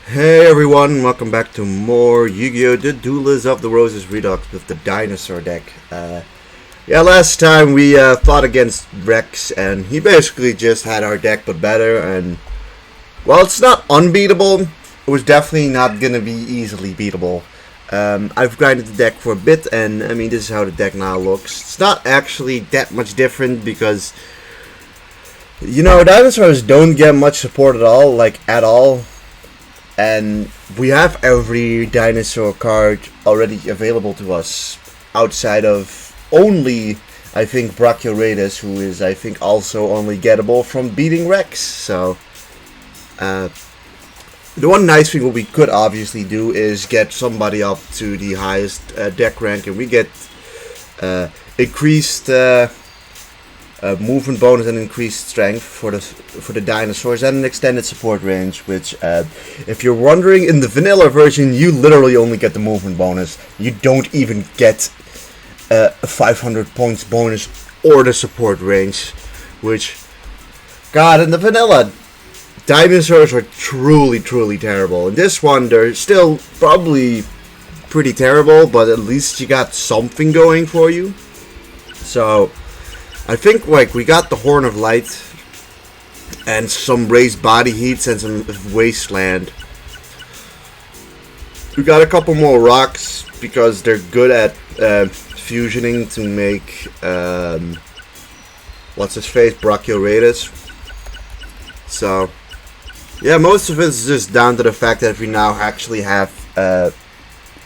Hey everyone, welcome back to more Yu-Gi-Oh! The Duelist of the Roses Redux with the Dinosaur Deck. Last time we fought against Rex, and he basically just had our deck but better, and while it's not unbeatable, it was definitely not gonna be easily beatable. I've grinded the deck for a bit, and I mean, this is how the deck now looks. It's not actually that much different because, you know, dinosaurs don't get much support at all. And we have every dinosaur card already available to us, outside of only, I think, Brachiosaurus, who is, I think, also only gettable from beating Rex. So, the one nice thing what we could obviously do is get somebody up to the highest deck rank, and we get increased movement bonus and increased strength for the dinosaurs, and an extended support range, which if you're wondering, in the vanilla version you literally only get the movement bonus. You don't even get 500 points bonus or the support range, which, god, in the vanilla dinosaurs are truly terrible. In this one they're still probably pretty terrible, but at least you got something going for you. So I think, like, we got the Horn of Light and some raised body heats and some wasteland. We got a couple more rocks because they're good at fusioning to make what's his face, Brachiosaurus. So yeah, most of it is just down to the fact that we now actually have a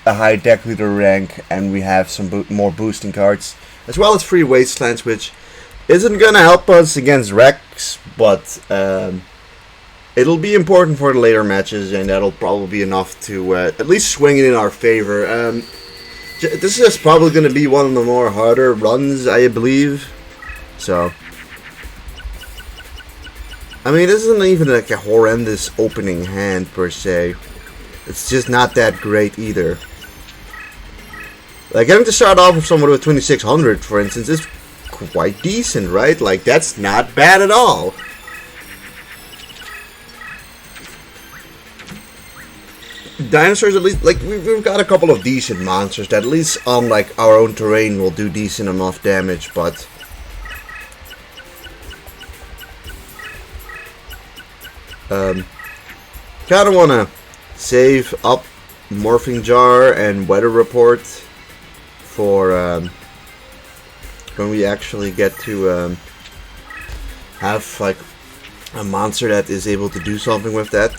high deck leader rank, and we have some more boosting cards, as well as free wastelands, which isn't gonna help us against Rex, but it'll be important for the later matches, and that'll probably be enough to at least swing it in our favor. This is probably gonna be one of the more harder runs, I believe. So, I mean, this isn't even like a horrendous opening hand per se. It's just not that great either. Like, having to start off with someone with 2600, for instance, is quite decent, right? Like, that's not bad at all. Dinosaurs, at least, like, we've got a couple of decent monsters that at least on, like, our own terrain will do decent enough damage, but kind of want to save up Morphing Jar and Weather Report for when we actually get to have, like, a monster that is able to do something with that.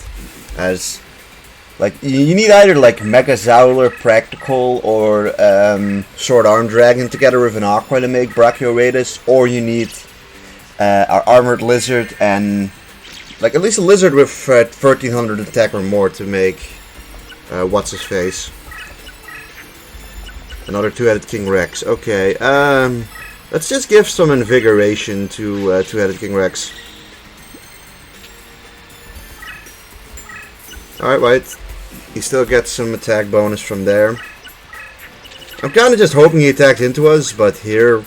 As, like, you need either, like, Megazowler Practical or Sword Arm Dragon together with an Aqua to make Brachiosaurus, or you need our Armored Lizard and, like, at least a Lizard with 1300 attack or more to make what's his face, another two-headed King Rex. Okay, let's just give some invigoration to two-headed King Rex. Alright, right. He still gets some attack bonus from there. I'm kind of just hoping he attacks into us, but here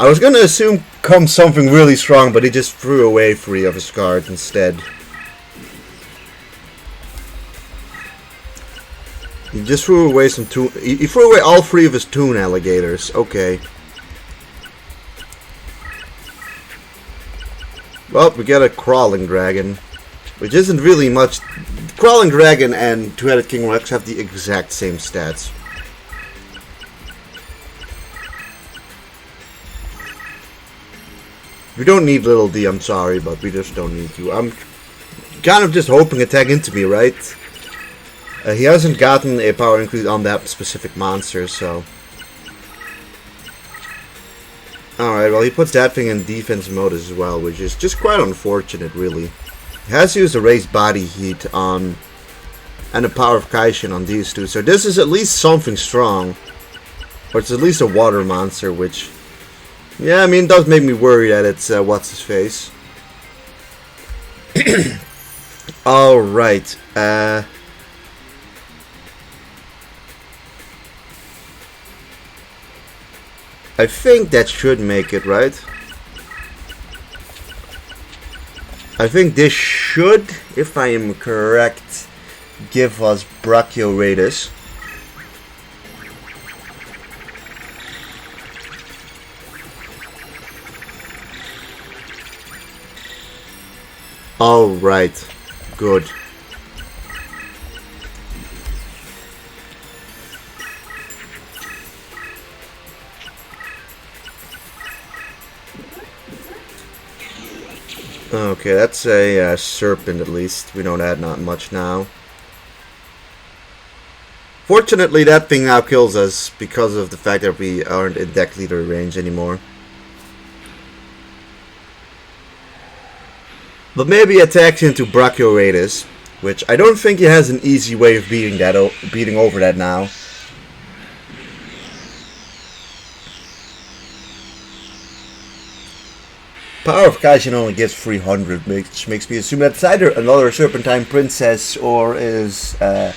I was gonna assume comes something really strong, but he just threw away 3 of his cards instead. He just threw away some he threw away all 3 of his Toon Alligators. Okay. Well, we get a Crawling Dragon, which isn't really much. Crawling Dragon and two-headed King Rex have the exact same stats. We don't need Little D, I'm sorry, but we just don't need to. I'm kind of just hoping attack into me, right? He hasn't gotten a power increase on that specific monster, so. Alright, well, he puts that thing in defense mode as well, which is just quite unfortunate, really. He has used a raised body heat on and the power of Kaishin on these two, so this is at least something strong. Or it's at least a water monster, which, yeah, I mean, it does make me worry that it's what's his face. Alright, I think that should make it, right? I think this should, if I am correct, give us Brachioradus. All right, good. Okay, that's a serpent at least. We know that not much now. Fortunately, that thing now kills us because of the fact that we aren't in deck leader range anymore. But maybe attacks into Brachioradus, which I don't think he has an easy way of beating over that now. Power of Kaijin only gives 300, which makes me assume that's either another Serpentine Princess or is, Emperor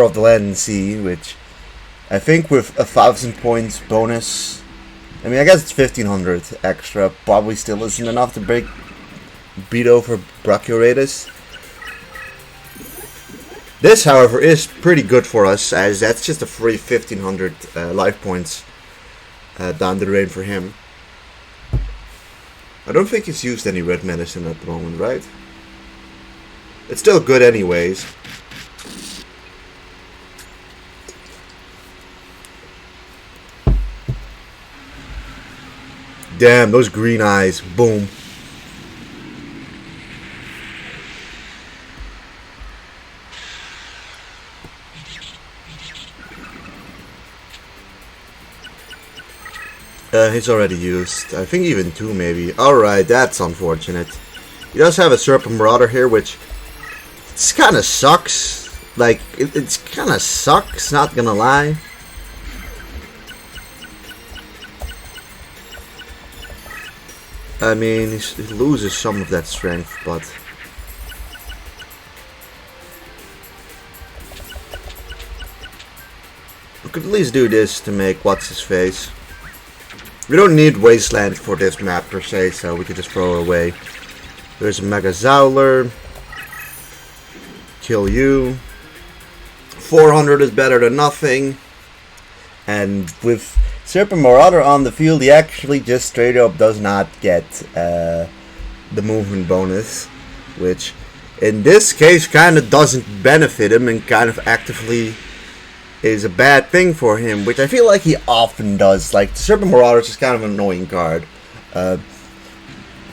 of the Land and Sea, which I think with 1,000 points bonus, I mean, I guess it's 1,500 extra, probably still isn't enough to beat over Brachioradus. This, however, is pretty good for us, as that's just a free 1,500 life points down the drain for him. I don't think he's used any red medicine at the moment, right? It's still good anyways. Damn, those green eyes. Boom. He's already used. I think even 2 maybe. Alright, that's unfortunate. He does have a Serpent Marauder here, which it's kind of sucks. Like, it's kind of sucks, not gonna lie. I mean, he loses some of that strength, but we could at least do this to make what's-his-face. We don't need Wasteland for this map per se, so we could just throw it away. There's a Mega Zowler. Kill you. 400 is better than nothing. And with Serpent Marauder on the field, he actually just straight up does not get the movement bonus, which in this case kind of doesn't benefit him and kind of actively is a bad thing for him, which I feel like he often does. Like, the Serpent Marauder is just kind of an annoying card.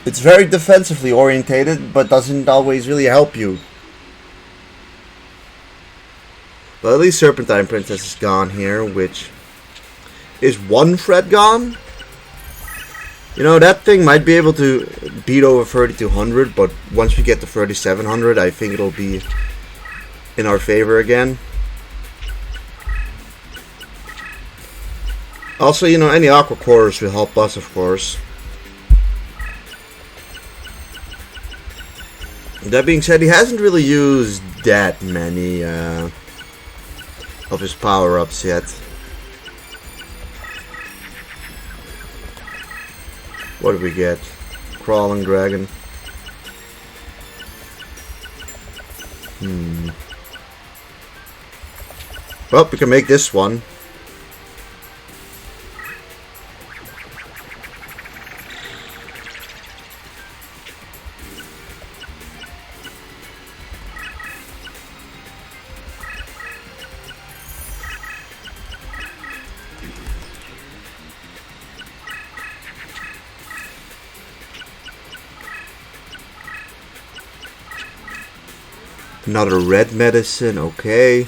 It's very defensively orientated, but doesn't always really help you. But at least Serpentine Princess is gone here, which is 1 threat gone. You know, that thing might be able to beat over 3,200, but once we get to 3,700, I think it'll be in our favor again. Also, you know, any Aqua Cores will help us, of course. That being said, he hasn't really used that many of his power-ups yet. What did we get? Crawling Dragon. Well, we can make this one. Another red medicine, okay.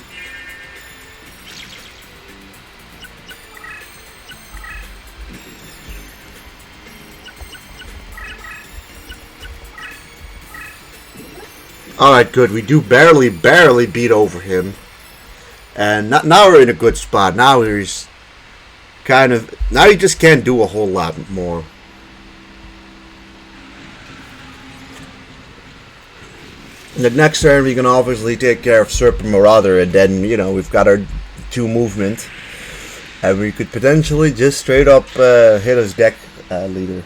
Alright, good. We do barely beat over him. And now we're in a good spot. Now he's kind of... Now he just can't do a whole lot more. The next turn we can obviously take care of Serpent Marauder, and then, you know, we've got our 2 movement, and we could potentially just straight up hit his deck leader.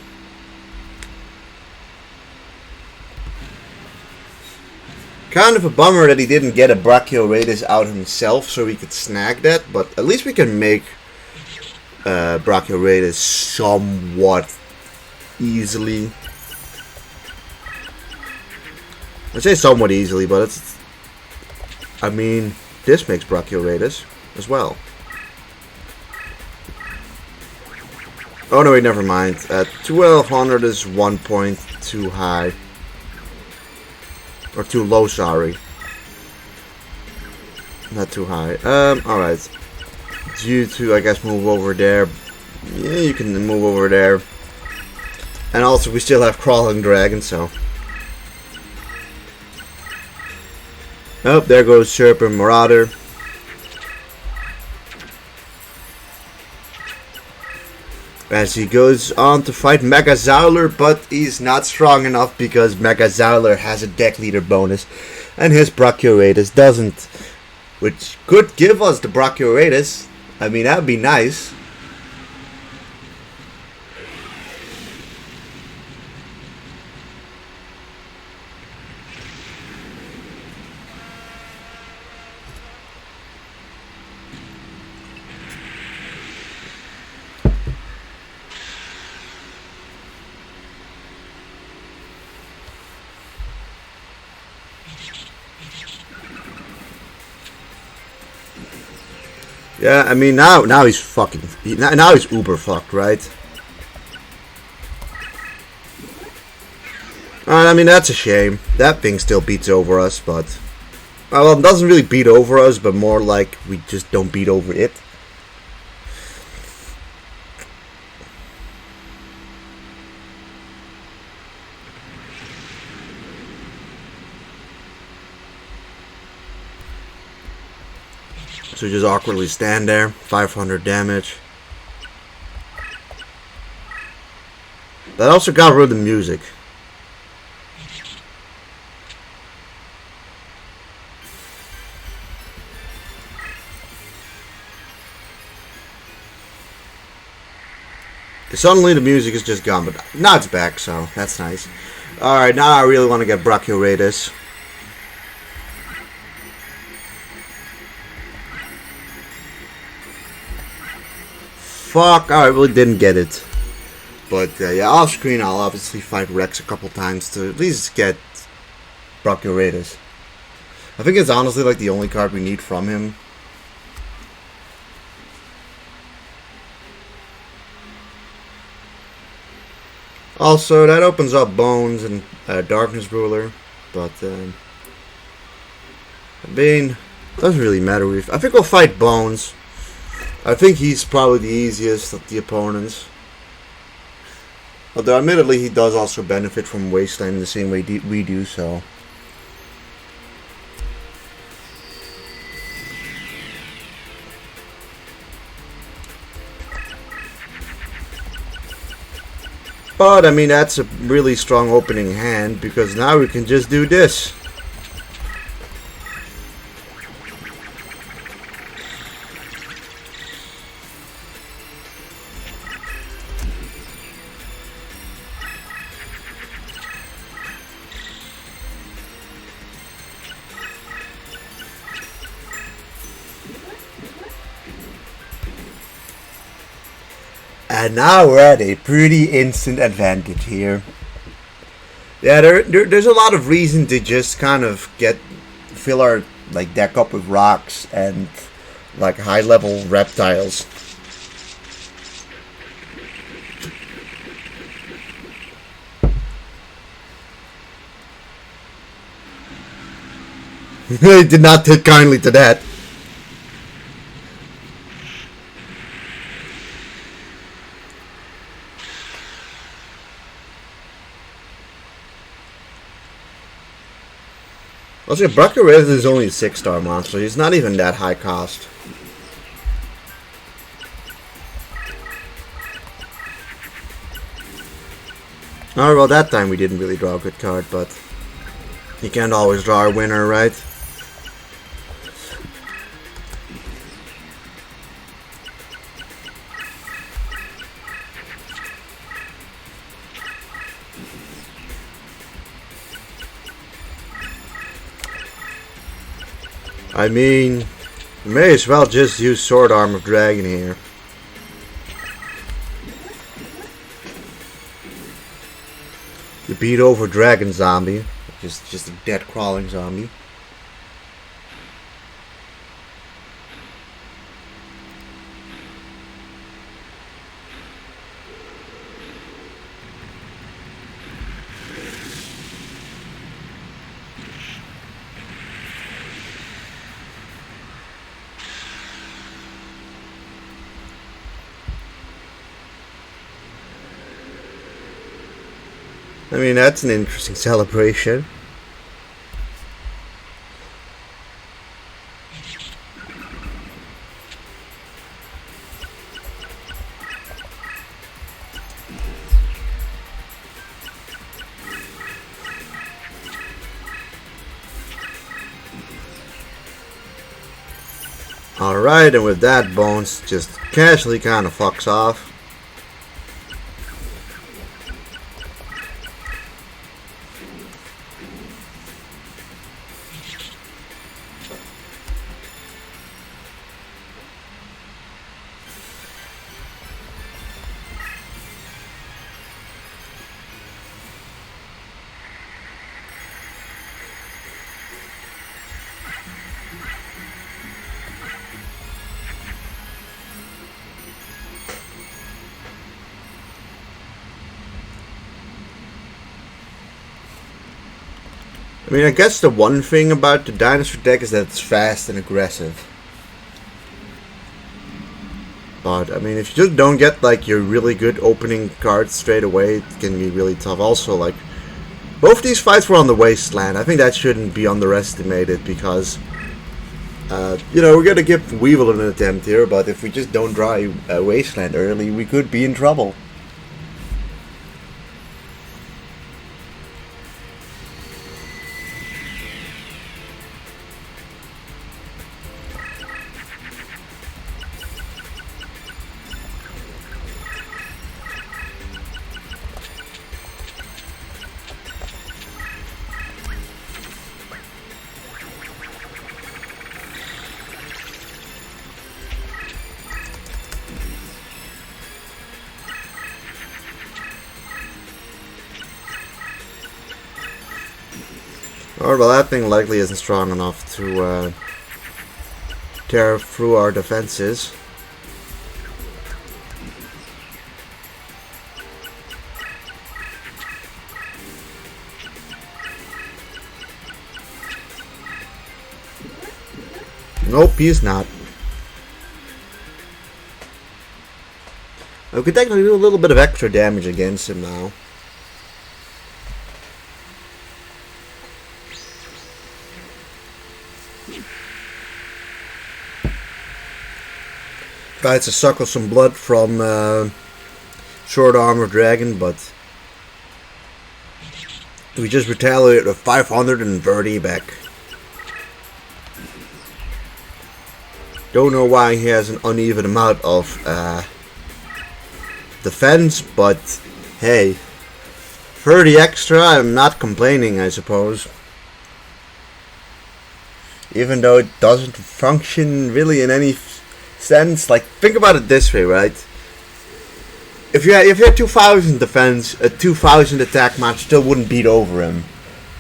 Kind of a bummer that he didn't get a Brachioradus out himself so we could snag that, but at least we can make Brachioradus somewhat easily. I say somewhat easily, but it's... I mean, this makes Brachioradus as well. Oh no, wait, never mind. 1200 is 1 point too high. Or too low, sorry. Not too high. Alright. You two, I guess, move over there. Yeah, you can move over there. And also, we still have Crawling Dragon, so... Oh, there goes Serpent Marauder. As he goes on to fight Megazowler, but he's not strong enough because Megazowler has a deck leader bonus and his Brachioradus doesn't. Which could give us the Brachioradus. I mean, that would be nice. Yeah, I mean now he's fucking now he's uber fucked, right? I mean that's a shame. That thing still beats over us, but well, it doesn't really beat over us, but more like we just don't beat over it. So just awkwardly stand there, 500 damage. That also got rid of the music. Suddenly the music is just gone, but now it's back, so that's nice. Alright, now I really want to get Brachioradus. Fuck, I really didn't get it. But yeah, off screen I'll obviously fight Rex a couple times to at least get Brachioradus. I think it's honestly like the only card we need from him. Also, that opens up Bones and Darkness Ruler, but I mean, doesn't really matter. I think we'll fight Bones. I think he's probably the easiest of the opponents. Although, admittedly, he does also benefit from Wasteland in the same way we do, so... But, I mean, that's a really strong opening hand, because now we can just do this. And now we're at a pretty instant advantage here. Yeah, there's a lot of reason to just kind of fill our deck up with rocks and like high level reptiles. They did not take kindly to that. Also, Brachioradus is only a 6-star monster. He's not even that high cost. Alright, well that time we didn't really draw a good card, but you can't always draw a winner, right? I mean, you may as well just use Sword Arm of Dragon here. You beat over Dragon Zombie, just a dead crawling zombie. I mean, that's an interesting celebration. Alright, and with that, Bones just casually kind of fucks off. I mean, I guess the one thing about the Dinosaur deck is that it's fast and aggressive. But, I mean, if you just don't get, like, your really good opening cards straight away, it can be really tough. Also, like, both these fights were on the Wasteland. I think that shouldn't be underestimated because, you know, we're going to give Weevil an attempt here, but if we just don't draw a Wasteland early, we could be in trouble. Alright, well, that thing likely isn't strong enough to tear through our defenses. Nope, he's not. We could technically do a little bit of extra damage against him now. Tried to suckle some blood from Sword Armor Dragon, but we just retaliate with 530 back. Don't know why he has an uneven amount of defense, but hey, 30 extra, I'm not complaining, I suppose. Even though it doesn't function really in any sense. Like, think about it this way, right? If you had 2,000 defense, a 2,000 attack match still wouldn't beat over him,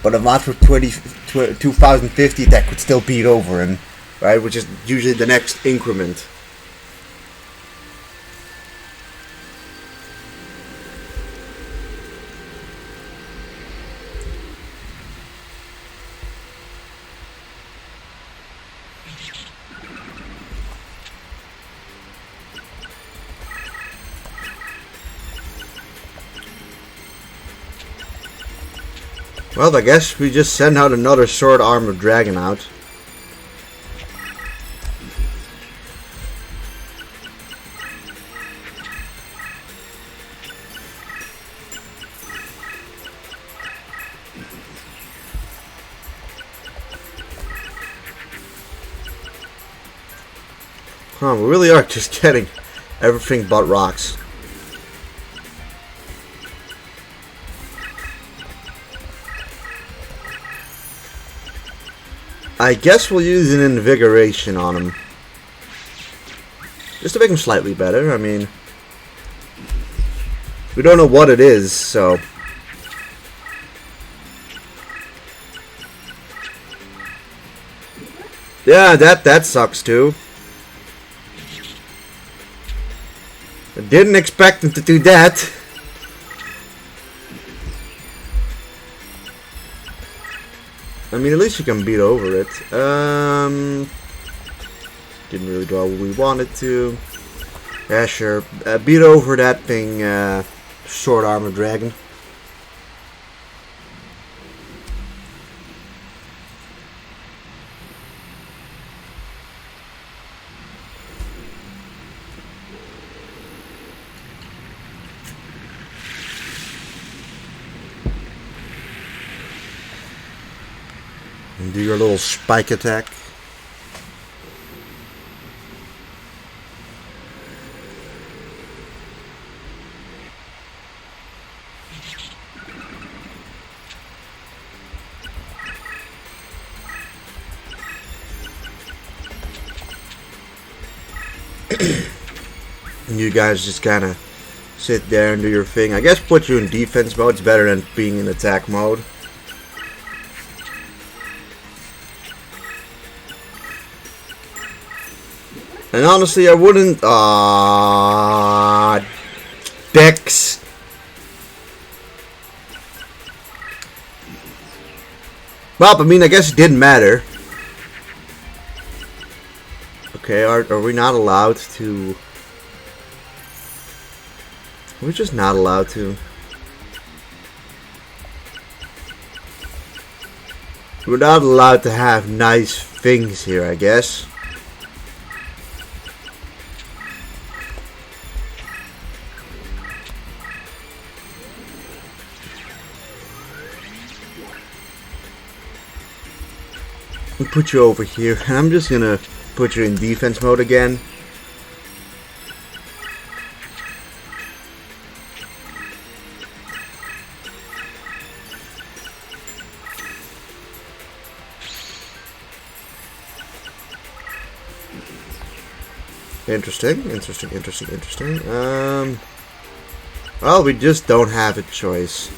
but a match with 2,050 attack would still beat over him, right? Which is usually the next increment. Well, I guess we just send out another Sword Armor Dragon out. Huh, we really are just getting everything but rocks. I guess we'll use an invigoration on him. Just to make him slightly better. I mean, we don't know what it is, so. Yeah, that sucks too. I didn't expect him to do that. I mean, at least you can beat over it. Didn't really draw what we wanted to. Yeah, sure. Beat over that thing, short armor dragon. And do your little spike attack. And you guys just kind of sit there and do your thing. I guess put you in defense mode. It's better than being in attack mode. And honestly, I wouldn't. Dex. Well, I mean, I guess it didn't matter. Okay, are we not allowed to? We're just not allowed to. We're not allowed to have nice things here, I guess. We'll put you over here, and I'm just gonna put you in defense mode again. Interesting. Well, we just don't have a choice.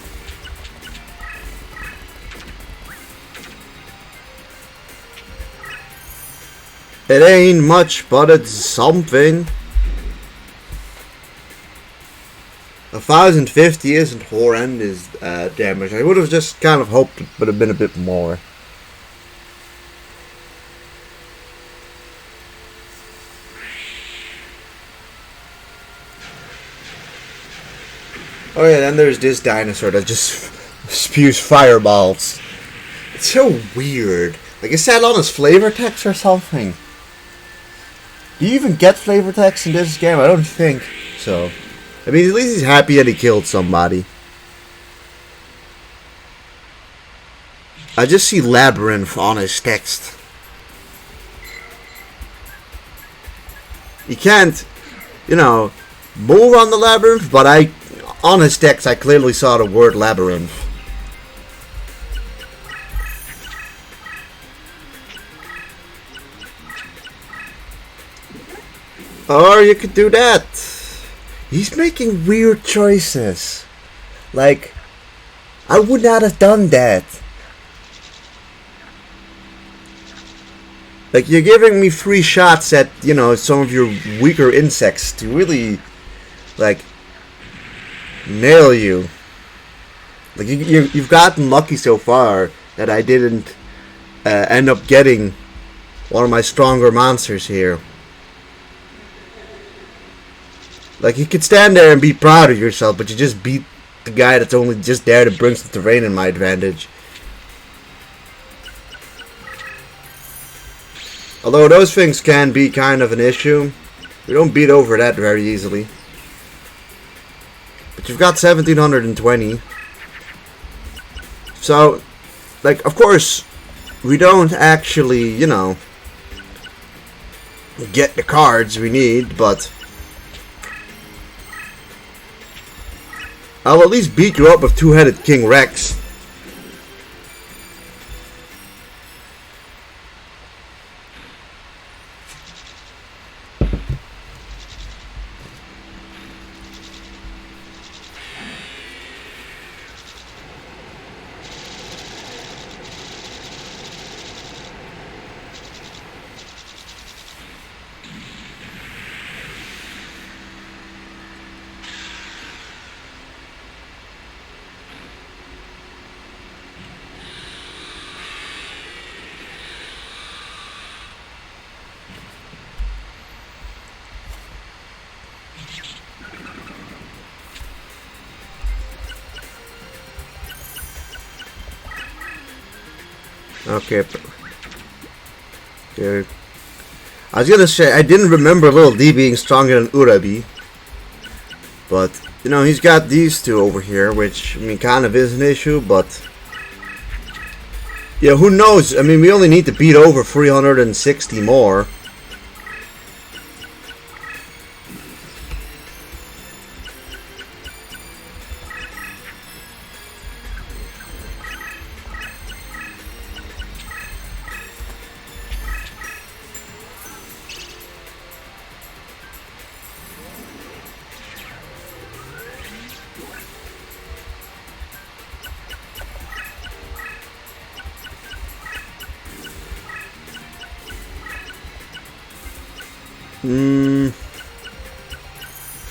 It ain't much, but it's something. 1,050 isn't horrendous damage. I would have just kind of hoped it would have been a bit more. Oh yeah, then there's this dinosaur that just spews fireballs. It's so weird. Like, is that on his flavor text or something? Do you even get flavor text in this game? I don't think so. I mean, at least he's happy that he killed somebody. I just see labyrinth on his text. You can't, you know, move on the labyrinth, but on his text I clearly saw the word labyrinth. Or you could do that. He's making weird choices. Like, I would not have done that. Like, you're giving me 3 shots at, you know, some of your weaker insects to really, like, nail you. Like, you've gotten lucky so far that I didn't end up getting one of my stronger monsters here. Like, you could stand there and be proud of yourself, but you just beat the guy that's only just there to bring some terrain in my advantage. Although those things can be kind of an issue, we don't beat over that very easily. But you've got 1,720. So, like, of course, we don't actually, you know, get the cards we need, but I'll at least beat you up with two-headed King Rex. Okay. There. I was gonna say, I didn't remember Little D being stronger than Urabi. But, you know, he's got these two over here, which, I mean, kind of is an issue, but... yeah, who knows? I mean, we only need to beat over 360 more.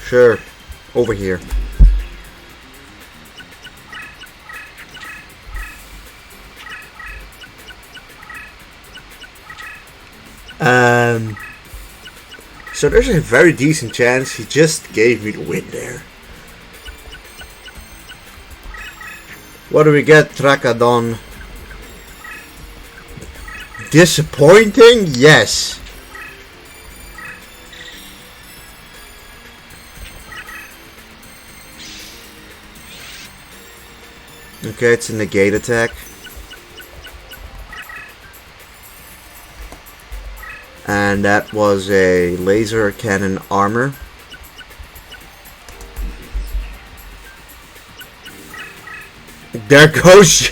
Sure. Over here. So there's a very decent chance he just gave me the win there. What do we get, Trakadon? Disappointing? Yes. Okay, it's a negate attack. And that was a laser cannon armor. There goes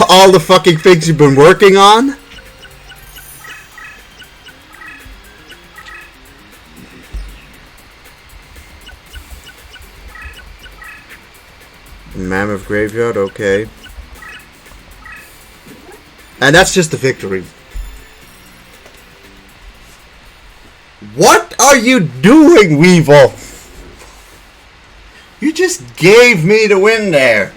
all the fucking things you've been working on. Mammoth Graveyard, okay. And that's just the victory. What are you doing, Weevil? You just gave me the win there.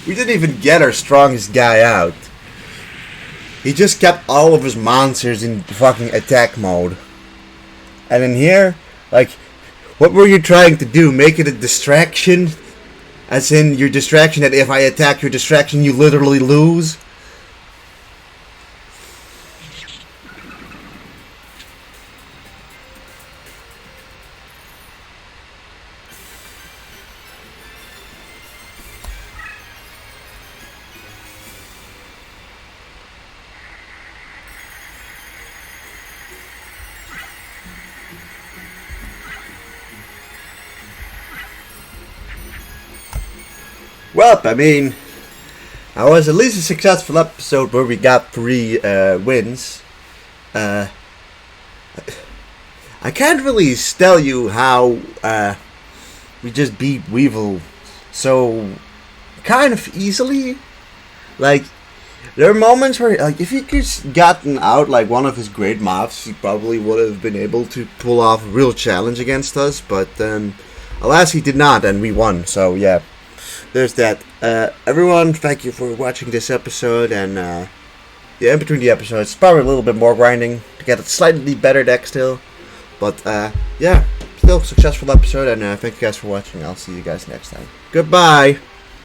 We didn't even get our strongest guy out. He just kept all of his monsters in fucking attack mode. And in here, like, what were you trying to do? Make it a distraction? As in, your distraction that if I attack your distraction, you literally lose? Well, I mean, that was at least a successful episode where we got 3 wins. I can't really tell you how we just beat Weevil so kind of easily. Like, there are moments where, like, if he could gotten out like one of his great mobs, he probably would have been able to pull off a real challenge against us. But alas, he did not, and we won. So yeah. There's that. Everyone, thank you for watching this episode, and yeah, in between the episodes, probably a little bit more grinding to get a slightly better deck still, but yeah, still successful episode, and thank you guys for watching. I'll see you guys next time. Goodbye.